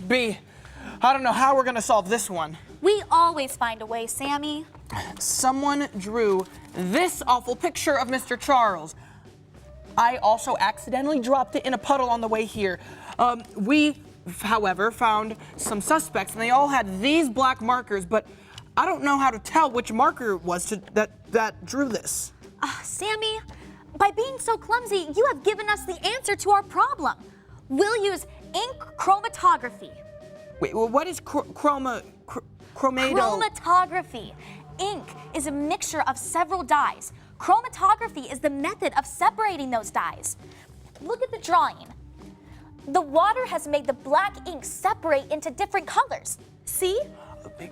B, I don't know how we're gonna solve this one. We always find a way, Sammy. Someone drew this awful picture of Mr. Charles. I also accidentally dropped it in a puddle on the way here. We, however, found some suspects, and they all had these black markers, but I don't know how to tell which marker it was that drew this. Sammy, by being so clumsy, you have given us the answer to our problem. We'll use ink chromatography. Wait, well, what is Chromatography. Ink is a mixture of several dyes. Chromatography is the method of separating those dyes. Look at the drawing. The water has made the black ink separate into different colors. See?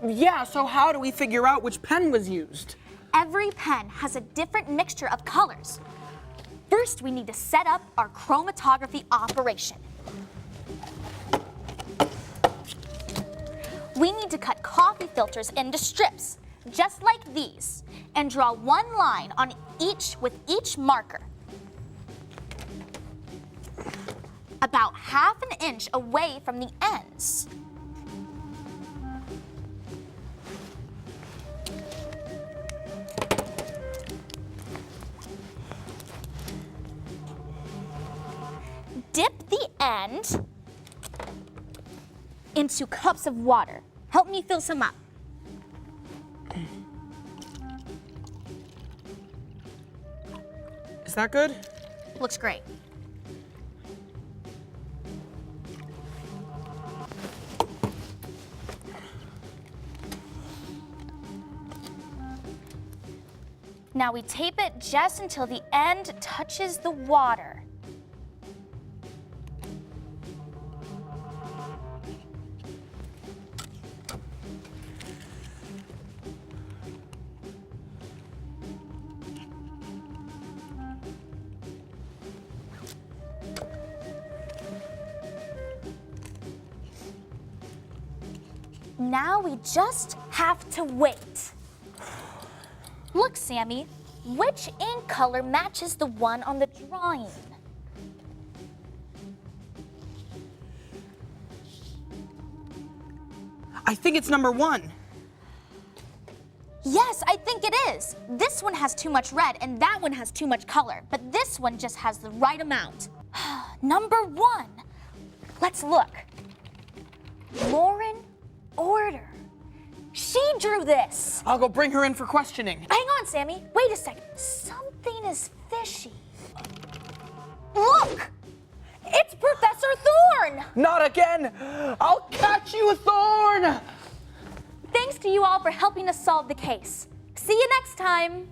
Yeah, so how do we figure out which pen was used? Every pen has a different mixture of colors. First, we need to set up our chromatography operation. We need to cut coffee filters into strips, just like these, and draw one line on each with each marker. About ½ an inch away from the ends. Dip the end into cups of water. Help me fill some up. Is that good? Looks great. Now we tape it just until the end touches the water. Now we just have to wait. Look, Sammy, which ink color matches the one on the drawing? I think it's number 1. Yes, I think it is. This one has too much red and that one has too much color, but this one just has the right amount. Number 1. Let's look. Lauren Order. She drew this. I'll go bring her in for questioning. Hang on, Sammy. Wait a second. Something is fishy. Look! It's Professor Thorne! Not again! I'll catch you, Thorne! Thanks to you all for helping us solve the case. See you next time.